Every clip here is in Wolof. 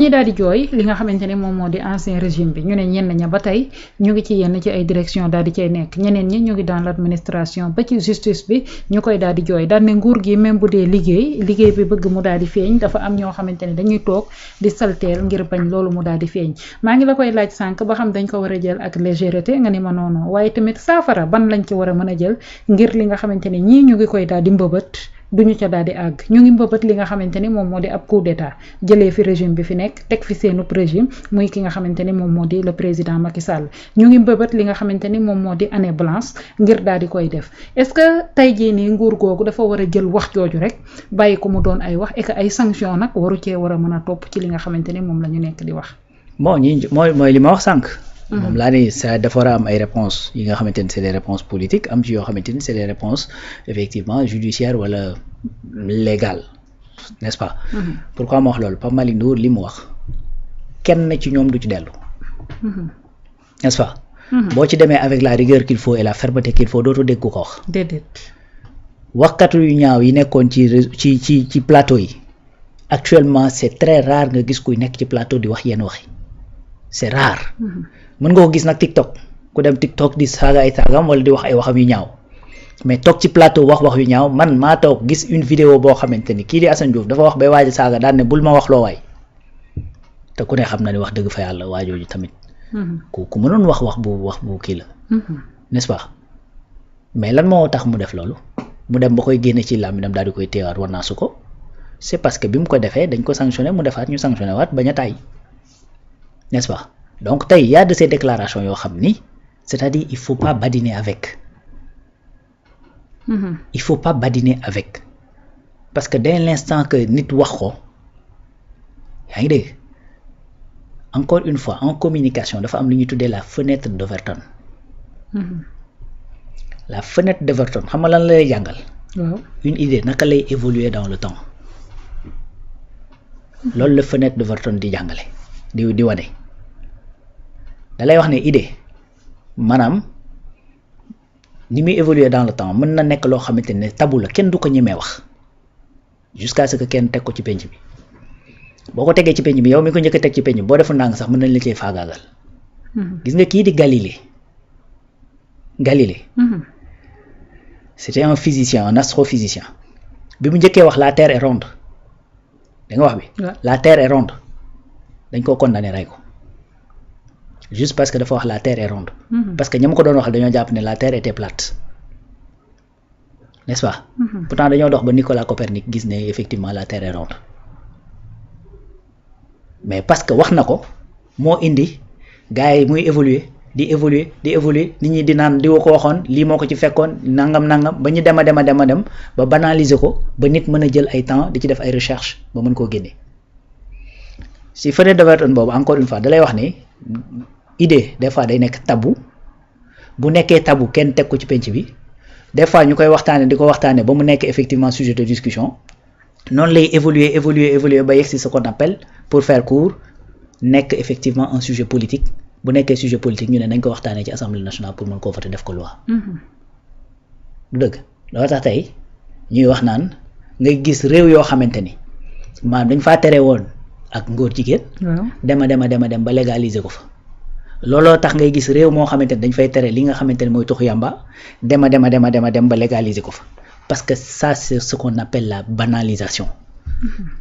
ñi daal di jooy li nga xamante ne moom moo di ancien régime bi ñu ne ñenn ña ba tey ñu ngi ci yenn ci ay direction daal di cay nekk ñeneen ñi ñu ngi dans l'administration ba ci justice bi ñu koy daal di jooy daal ne nguur gi même bu dee liggéey bi bëgg mu daal di feeñ dafa am ñoo xamante ne dañuy toog di salteel ngir bañ loolu mu daal di feeñ maa ngi la koy laaj sànq ba xam dañ ko war a jël ak légèreté nga ni ma noonu waaye tamit saafara ban lañ ci war a mën a jël ngir li nga xamante ne ñii ñu ngi koy daal di mbëbët duñu ca daal di àgg ñu ngi mbëbët li nga xamante ni moom moo di ab coup d'état jëlee fi régime bi fi nekk teg fi seenu régime muy ki nga xamante ni moom moo di le président Macky Sall ñu ngi mbëbët li nga xamante ni moom moo di année blanche ngir daal di koy def est-ce que tey jii nii nguur googu dafa war a jël wax jooju rek bàyyi ko mu doon ay wax et que ay sanction nag waru cee war a mën a topp ci li nga xamante ni moom la ñu nekk di wax. bon ñi mooy li ma wax sànq. moom laa ne ça dafa war a am ay réponses yi nga xamante ni c'est des réponses politiques am ci yoo xamante ni c'est des réponses effectivement judiciaires wala légales n'est-ce pas. Pourquoi ma wax loolu Pape Malick Ndour li mu wax kenn ci ñoom du ci dellu. n'est-ce pas. boo ci demee avec la rigueur qu'il faut et la fermeté qu'il faut dootoo dégg ko wax. déedéet. waxkatu yu ñaaw yi nekkoon ci plateau yi actuellement c'est très rare nga gis kuy nekk ci plateau di wax yenn wax yi c'est rare. mën nga ko gis nag TikTok ku dem TikTok di saaga ay saagam wala di wax ay waxam yu ñaaw mais toog ci plateau wax yu ñaaw man maa toog gis une vidéo boo xamante ni kii di Assane Diouf dafa wax bay waaj saaga daan ne bul ma wax loo waay te ku ne xam na ni wax dëgg fa yàlla waajooju tamit. ku mënoon wax bu kii la. n'est-ce pas mais lan moo tax mu def loolu mu dem ba koy génne ci làmmiñam daal di koy teewaat war naa su ko c'est parce que bi mu ko defee dañ ko sanctionné mu defaat ñu sanctionné waat bañ a tàyyi n'est-ce pas. donc tey y a de ces déclarations yoo xam ni c'est-à-dire il faut pas badiner avec. il faut pas badiner avec parce que dès l'instant que nit wax ko yaa ngi dégg encore une fois en communication dafa am lu ñuy tuddee la fenêtre d'Overton. la fenêtre d'Overton xam nga lan la lay jàngal. une idée naka lay évoluer dans le temps loolu la fenêtre d'Overton di jàngale di wane. da lay wax ne idée maanaam ni muy évoluer dans le temps mën na nekk loo xamante ne tabu la kenn du ko ñemee wax jusqu'à ce que kenn teg ko ci penc bi boo ko tegee ci penc bi yow mi ko njëkk a teg ci penc bi boo defu ndànk sax mën nañ la cee faagaagal. gis nga kii di Galilée. c'était un physicien un astrophysicien bi mu njëkkee wax la terre est ronde da nga wax bi. la terre est ronde dañ koo condamné rey ko. juste parce que dafa wax la terre est ronde. parce que ñam ko doon waxal dañoo jàpp ne la terre était plate n'est-ce pas. pourtant dañoo dox ba Nicolas Copernic gis ne effectivement la terre est ronde mais parce que wax na ko moo indi gars yi muy évoluer nit ñi di naan di ko waxoon lii moo ko ci fekkoon nangam ba ñu dem ba banaliser ko ba nit mën a jël ay temps di ci def ay recherche ba mën koo génne si fenêtre d'Overton boobu encore une fois da lay wax ni. idée des fois day nekk tabou bu nekkee tabou kenn teg ko ci penc bi des fois ñu koy waxtaane di ko waxtaane ba mu nekk effectivement sujet de discussion noonu lay évoluer ba yegg si ce qu'on appelle pour faire court nekk effectivement un sujet politique bu nekkee sujet politique ñu ne nañ ko waxtaanee ci assemblée nationale pour mën koo voter def ko loi. du dëgg loolu tax tey ñuy wax naan ngay gis réew yoo xamante ni maanaam dañ faa tere woon ak ngóor jigéen. dema ba légaliser ko fa. looloo tax ngay gis réew moo xamante ne dañ fay tere li nga xamante ne mooy tux yamba dem ba légaliser ko fa parce que ça c'est ce qu'on appelle la banalisation.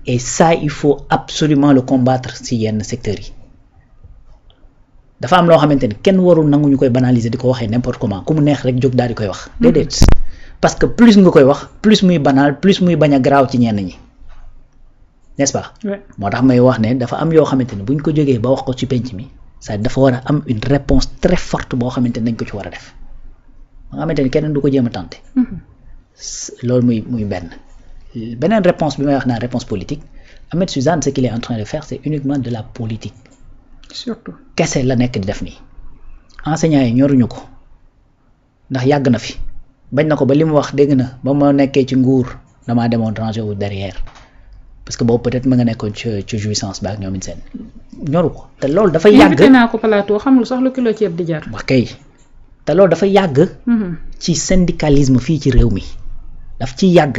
et ça il faut absolument le combattre ci yenn secteurs yi dafa am loo xamante ni kenn warul nangu ñu koy banaliser di ko waxee n'importe comment ku mu neex rek jóg daal di koy wax. déedéet parce que plus nga koy wax plus muy banal plus muy bañ a garaaw ci ñenn ñi. n'est-ce pas. moo tax may wax ne dafa am yoo xamante ne buñ ko jógee ba wax ko ci penc mi ça dafa war a am une réponse très forte boo xamante ne dañ ko ci war a def ba nga xamante ni keneen du ko jéem a tenter. loolu muy beneen réponse bi may wax naan réponse politique Ahmed Suzanne ce qu'il est en train de faire c'est uniquement de la politique. surtout kese la nekk di def nii enseignants yi ñoruñu ko ndax yàgg na fi bañ na ko ba li mu wax dégg na ba ma nekkee ci nguur damaa demoon ranger wu derrière. parce que boobu peut-être ma nga nekkoon ci jouissance ba ak ñoom seen ñoru ko te loolu dafay yàgg invité naa ko plateau xamul sax lu kilo ceeb di jar. wax kay te loolu dafa yàgg. ci syndicalisme fii ci réew mi daf ci yàgg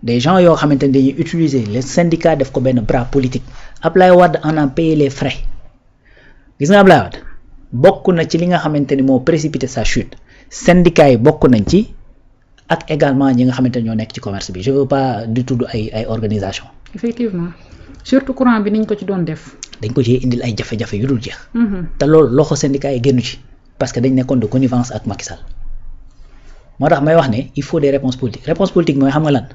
des gens yoo xamante ne dañuy utiliser les syndicats def ko benn bras politique Ablaye Wade en a payé les frais gis nga Ablaye Wade bokk na ci li nga xamante ni moo précipité sa chute syndicats yi bokk nañ ci ak également ñi nga xamante ne ñoo nekk ci commerce bi je veux pas di tudd ay organisation effectivement surtout courant bi niñ ko ci doon def. dañ ko ci indil ay jafe-jafe yu dul jeex. te loolu loxo syndicats yi génnu ci parce que dañ nekkoon de connivence ak Macky Sall moo tax may wax ne il faut des réponses politiques mooy xam nga lan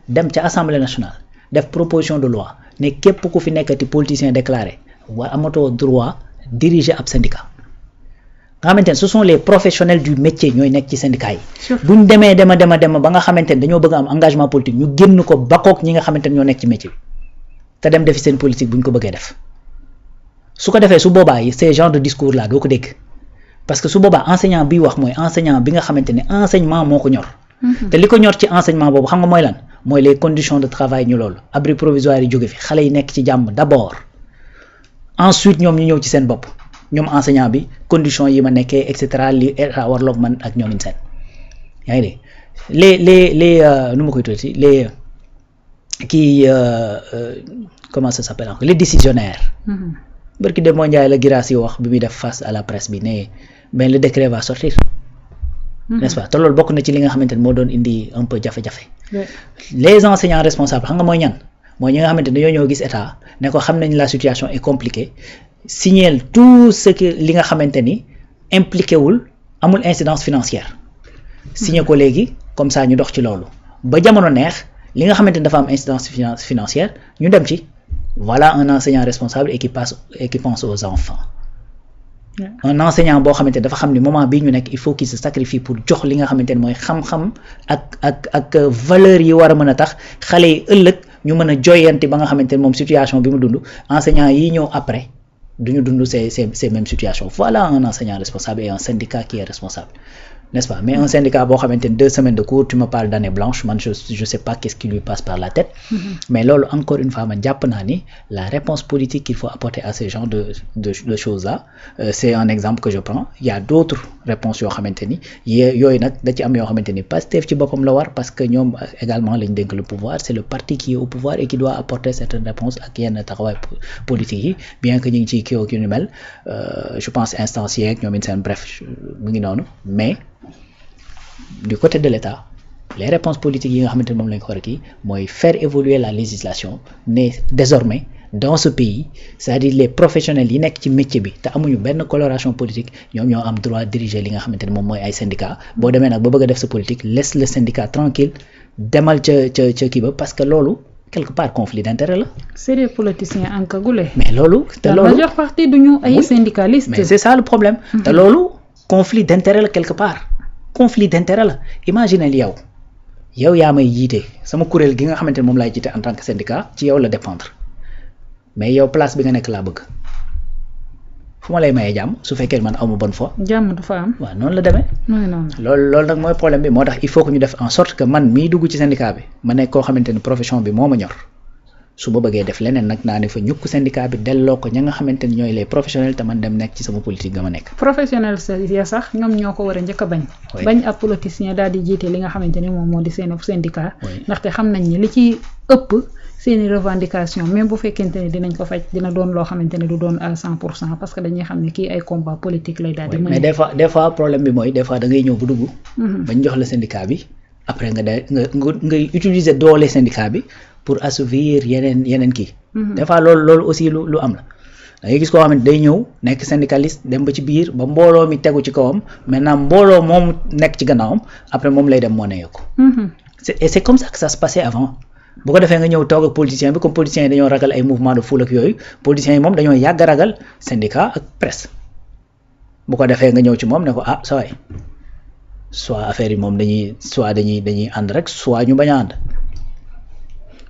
dem ca assemblée nationale def proposition de loi ne képp ku fi nekkati politicien déclaré war amatoo droit diriger ab syndicat nga xamante ne ce sont les professionnels du métier ñooy nekk ci syndicat yi. buñ demee dema ba nga xamante ne dañoo bëgg am engagement politique ñu génn ko bakkook ñi nga xamante ne ñoo nekk ci métier bi te dem defi seen politique buñ ko bëggee def su ko defee su boobaa yi ces genre de discours là doo ko dégg parce que su boobaa enseignant bi wax mooy enseignant bi nga xamante ne enseignement moo ko ñor. te li ko ñor ci enseignement boobu xam nga mooy lan mooy les conditions de travail ñu loolu abri provisoire yi jóge fi xale yi nekk ci jàmm d'abord ensuite ñoom ñu ñëw ci seen bopp ñoom enseignant bi conditions yi ma nekkee et cetera li état warloog man ak ñoom seen yaa ngi dégg les nu ma koy tuddati les kii comment ça s'appelle encore les décisionnaires. barki de Ndiaye la Guirassy wax bi muy def face à la presse bi ne mais le décret va sortir. n'est-ce pas te loolu bokk na ci li nga xamante ne moo doon indi un peu jafe-jafe. les enseignants responsables xam nga mooy ñan mooy ñi nga xamante ne dañoo ñëw gis état ne ko xam nañ la situation est compliquée signer tout ce que li nga xamante ni impliqué wul amul incidence financière. signer ko léegi comme ça ñu dox ci loolu ba jamono neex li nga xamante ni dafa am incidence financière ñu dem ci voilà un enseignant responsable et qui pense aux enfants. un enseignant boo xamante ne dafa xam ni moment bii ñu nekk il faut qu'il se sacrifie pour jox li nga xamante ne mooy xam-xam ak valeur yi war a mën a tax xale yi ëllëg ñu mën a joyanti ba nga xamante ne moom situation bi mu dund enseignant yi ñëw après duñu dund ces mêmes situations voilà un enseignant responsable et un syndicat qui est responsable n'est-ce pas mais un syndicat boo xamante ne 2 semaines de cours tu me parles d'année blanche man je sais pas qu'est-ce qui lui passe par la tête mais loolu encore une fois man jàpp naa ni la réponse politique qu'il faut apporter à ces genres de choses là c'est un exemple que je prends il y a d'autres réponses yoo xamante ni yooyu nag da ci am yoo xamante ni Pastef ci boppam la war parce que ñoom également lañ dénk le pouvoir c'est le parti qui est au pouvoir et qui doit apporter certaines réponses ak yenn taxawaay politique yi bien que ñu ngi ciy kii ak yu ni mel je pense instancier ak ñoom seen bref mu ngi noonu mais du côté de l'État les réponses politiques yi nga xamante ne moom lañ ko war a kii mooy faire évoluer la législation mais désormais dans ce pays c'est-à-dire les professionnels yi nekk ci métier bi te amuñu benn coloration politique ñoom ñoo am droit diriger li nga xamante ne moom mooy ay syndicats boo demee nag ba bëgg a def sa politique laisse le syndicat tranquille demal ca kii ba parce que loolu quelque part conflit d'intérêt la. c'est des politiciens encagoulés. mais loolu te loolu la majeure partie duñu ay syndicalistes. mais c'est ça le problème. te loolu conflit d'intérêt la quelque part. conflit d'intérêt la imagine yow yaa may jiite sama kuréel gi nga xamante ne moom laay jiite en tant que syndicat ci yow la dépendre mais yow place bi nga nekk laa bëgg fu ma lay mayee jàmm su fekkee man awma bonne foi. jàmm du fa am. waaw noonu la demee. loolu nag mooy problème bi moo tax il faut que ñu def en sorte que man mii dugg ci syndicat bi ma nekk koo xamante ne profession bi moo ma ñor su ma bëggee def leneen nag naa ne fa ñukk syndicat bi delloo ko ña nga xamante ni ñooy les professionnels te man dem nekk ci sama politique ga ma nekk. professionnel ya sax ñoom ñoo ko war a njëkk a bañ. bañ ab politicien daal di jiite li nga xamante ni moom moo di seen syndicat. ndaxte xam nañ ni li ci ëpp seeni revendication même bu fekkente ni dinañ ko faj dina doon loo xamante ne du doon à 100% parce que dañuy xam ne kii ay combat politique lay daal di mën. mais des fois problème bi mooy des fois da ngay ñëw bu dugg. bañ jox la syndicat bi après ngay utiliser doole syndicat bi. pour assouvir yeneen kii. des fois loolu aussi lu am la da ngay gis koo xam ne day ñëw nekk syndicaliste dem ba ci biir ba mbooloo mi tegu ci kawam maintenant mbooloo moom nekk ci gannaawam après moom lay dem moo ne yokku. et c'est comme ça que ça se passait avant bu ko defee nga ñëw toog ak politicien bi comme politiciens yi dañoo ragal ay mouvement de foule ak yooyu politiciens yi moom dañoo yàgg ragal syndicat ak presse bu ko defee nga ñëw ci moom ne ko sa waay soit affaire yi moom dañuy ànd rek soit ñu bañ a ànd.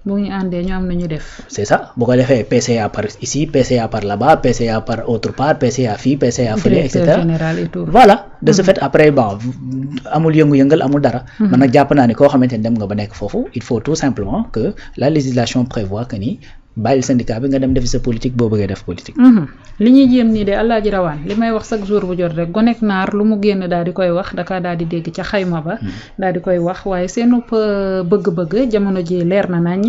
bu ñu àndee ñu am na ñu def. c'est ça bu ko defee PCA par ici PCA par là-bas PCA par autre part PCA fii PCA fële et cetera général et tout. voilà de ce fait après bon amul yëngu-yëngal amul dara. man nag jàpp naa ni koo xamante ni dem nga ba nekk foofu il faut tout simplement que la législation prévoit que ni bàyyil syndicat bi nga dem defi sa politique boo bëggee def politique. li ñuy jéem nii de Alaaji Rawaan li may wax chaque jour bu jot rek gonek naar lu mu génn daal di koy wax dakaa daal di dégg ca xayma ba daal di koy wax waaye seenu bëgg-bëgg jamono ji leer na nañ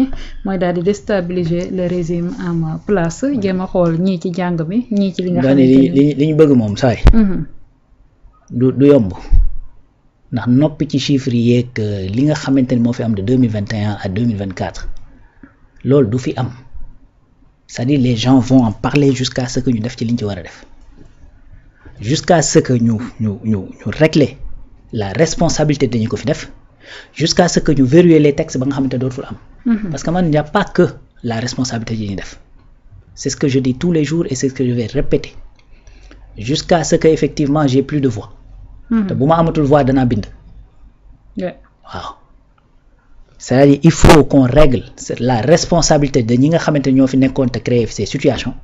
mooy daal di déstabiliser le régime en place jéem a xool ñii ci jàng mi ñii ci li nga xamante ni li ñu bëgg moom saay du yomb ndax noppi ci chiffres yi yeeg li nga xamante ni moo fi am de 2021 à 2024 loolu du fi am c'est-à-dire les gens vont en parler jusqu'à ce que ñu def ci liñ ci war a def jusqu'à ce que ñu régler la responsabilité dañu ko fi def jusqu'à ce que ñu verrouiller les textes ba nga xamante dootul am parce que man y a pas que la responsabilité yi ñuy def c'est ce que je dis tous les jours et c'est ce que je vais répéter jusqu'à ce que effectivement j'ai plus de voix te bu ma amatul voix danaa bind waaw c'est-à-dire il faut qu'on règle la responsabilité de ñi nga xamante ñoo fi nekkoon te créer ces situations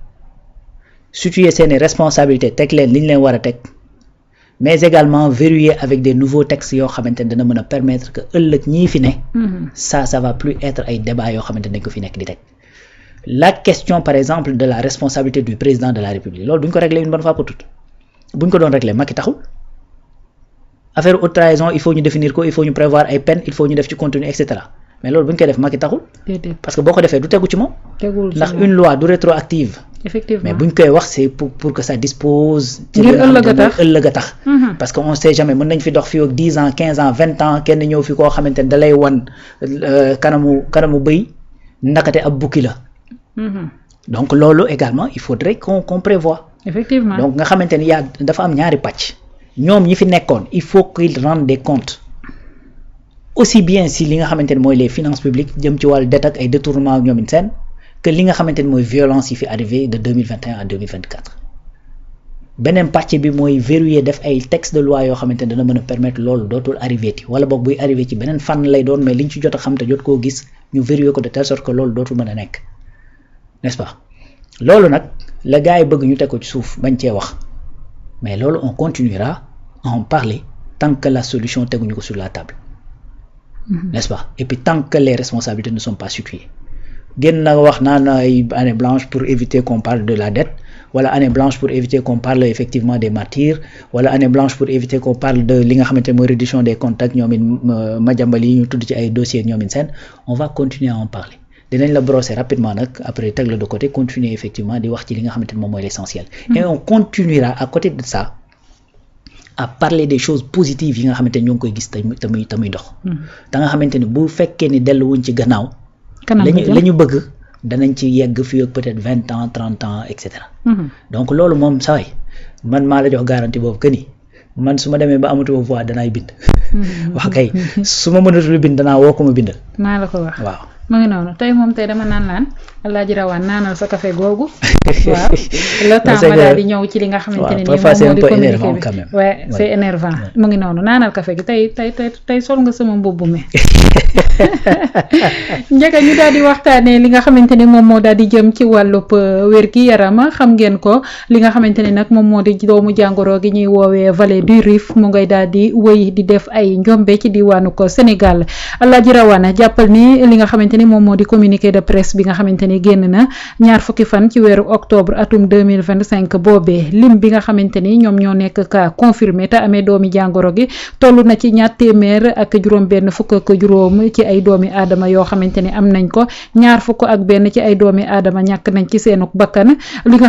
situer seeni responsabilités teg leen li ñu leen war a teg mais également verrouiller avec des nouveaux textes yoo xamante ne dana mën a permettre que ëllëg ñii fi ne ça va plus être ay débats yoo xamante ne dañ ko fi nekk di teg la question par exemple de la responsabilité du président de la République loolu duñ ko régler une bonne fois pour toutes buñ ko doon régler Macky taxul affaire haute trahison il faut ñu définir ko il faut ñu prévoir ay peines il faut ñu def ci contenu et cetera mais loolu bu ñu koy def Macky taxul parce que boo ko defee du tegu ci moom ndax une loi du rétroactive effectivement mais bu ñu koy wax c'est pour que ça dispose ci ngir ëllëg a tax parce que on sait jamais mën nañ fi dox fii ak 10 ans 15 ans 20 ans kenn ñëw fi koo xamante ne da lay wan kanamu bëy nakate ab bukki la donc loolu également il faudrait qu'on prévoit effectivement donc nga xamante ni dafa am ñaari pàcc ñoom ñi fi nekkoon il faut qu'ils rendent des comptes aussi bien si li nga xamante ni mooy les finances publiques jëm ci wàllu dette ak ay détournement ak ñoom seen que li nga xamante ni mooy violence yi fi arrivé de 2021 à 2024 beneen pàcc bi mooy verrouiller def ay textes de loi yoo xamante ni dana mën a permettre loolu dootul arrivé ti wala boog buy arrivé ci beneen fànn lay doon mais liñ ci jot a xam te jot koo gis ñu verrouiller ko de telle sorte que loolu dootul mën a nekk n'est-ce pas loolu nag la gars yi bëgg ñu teg ko ci suuf bañ cee wax mais loolu on continuera à en parler tant que la solution teguñu ko sur la table n'est-ce pas et puis tant que les responsabilités ne sont pas situées génn na wax naan ay année blanche pour éviter qu'on parle de la dette wala année blanche pour éviter qu'on parle effectivement des martyrs wala année blanche pour éviter qu'on parle de li nga xamante mooy reddition des comptes ak ñoom it majambal yi ñu tudd ci ay dossiers ñoom it seen on va continuer à en parler dinañ la brosser rapidement nag après teg la de côté continuer effectivement di wax ci li nga xamante ne moom mooy l'essentiel et on continuera à côté de ça à parler des choses positives yi nga xamante ne ñoo ngi koy gis tamuy dox da nga xamante ne bu fekkee ni delluwuñ ci gannaaw la ñu bëgg danañ ci yegg fii ak peut-être 20 ans 30 ans et cetera donc loolu moom saway man maa la jox garantie boobu que ni man su ma demee ba amatuma voix danaay bind wax kay su ma mënatul bind danaa woo ko ma bindal maa la ko wax waaw ma ngi noonu tey moom tey dama naan Alaaji Rawaan naanal sa café googu waaw le temps ma daal di ñëw ci li nga xamante ne nii moom moo di communiqué bi ouais c'est énervant mu ngi noonu naanal café gi tey sol nga sama mbubb mi njëkk ñu daal di waxtaanee li nga xamante ni moom moo daal di jëm ci wàllub wér-gi-yaram xam ngeen ko li nga xamante ni nag moom moo di doomu jàngoro gi ñuy woowee vallée du Rif mu ngay daal di wëy di def ay njombe ci diwaanu ko Sénégal Alaaji Rawaan jàppal ni li nga xamante ni moom moo di communiqué de presse bi nga xamante ni génn na 20 fan ci weeru octobre atum 2025 boobee lim bi nga xamante ni ñoom ñoo nekk cas confirmé te amee doomi jàngoro gi toll na ci 241 ci ay doomi aadama yoo xamante ni am nañ ko 21 ci ay doomi aadama ñàkk nañ ci seenuk bakkan li nga